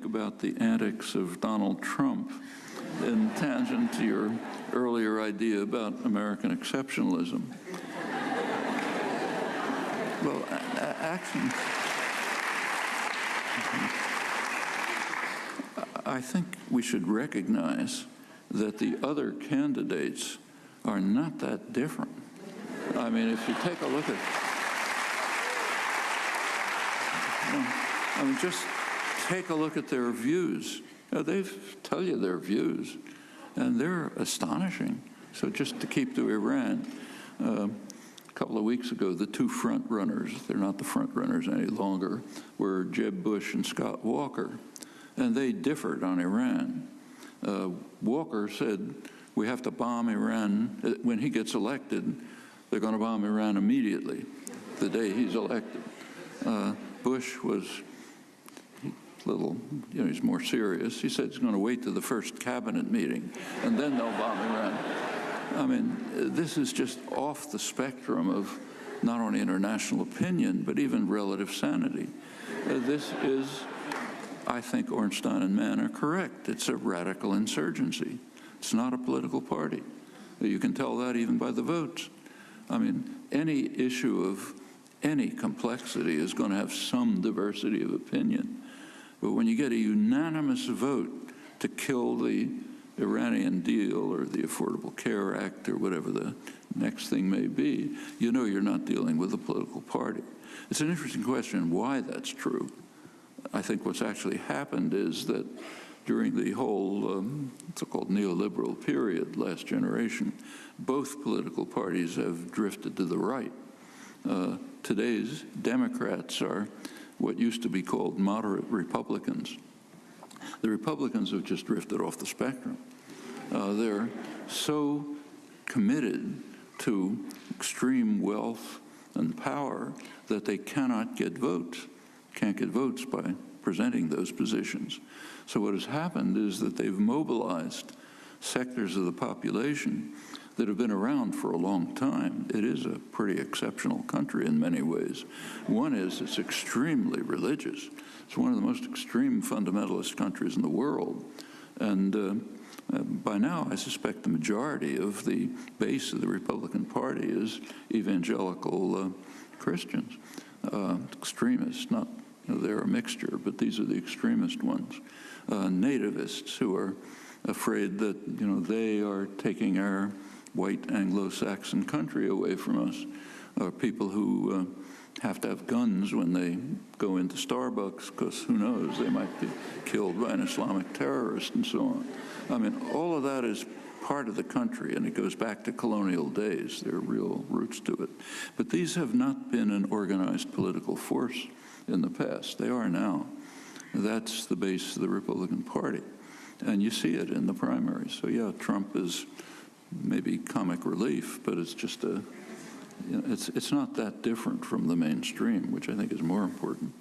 About the antics of Donald Trump in tangent to your earlier idea about American exceptionalism. Well, I think we should recognize that the other candidates are not that different. I mean, if you take a look at, just take a look at their views. They tell you their views, and they're astonishing. So just to keep to Iran, a couple of weeks ago, the two front runners, they're not the front runners any longer, were Jeb Bush and Scott Walker, and they differed on Iran. Walker said, we have to bomb Iran. When he gets elected, they're going to bomb Iran immediately, the day he's elected. Bush was little, he's more serious. He said he's going to wait to the first cabinet meeting, and then they'll bomb Iran. I mean, this is just off the spectrum of not only international opinion, but even relative sanity. This is, I think Ornstein and Mann are correct. It's a radical insurgency. It's not a political party. You can tell that even by the votes. I mean, any issue of any complexity is going to have some diversity of opinion. But when you get a unanimous vote to kill the Iranian deal or the Affordable Care Act or whatever the next thing may be, you know you're not dealing with a political party. It's an interesting question why that's true. I think what's actually happened is that during the whole so-called neoliberal period, last generation, both political parties have drifted to the right. Today's Democrats are what used to be called moderate Republicans. The Republicans have just drifted off the spectrum. They're so committed to extreme wealth and power that they cannot get votes, can't get votes by presenting those positions. So what has happened is that they've mobilized sectors of the population that have been around for a long time. It is a pretty exceptional country in many ways. One is it's extremely religious. It's one of the most extreme fundamentalist countries in the world. And by now, I suspect the majority of the base of the Republican Party is evangelical Christians, extremists. Not, they're a mixture, but these are the extremist ones. Nativists who are afraid that they are taking our white Anglo-Saxon country away from us, people who have to have guns when they go into Starbucks because who knows, they might be killed by an Islamic terrorist and so on. I mean, all of that is part of the country, and it goes back to colonial days. There are real roots to it. But these have not been an organized political force in the past. They are now. That's the base of the Republican Party. And you see it in the primaries. So yeah, Trump is maybe comic relief, but it's just it's not that different from the mainstream, which I think is more important.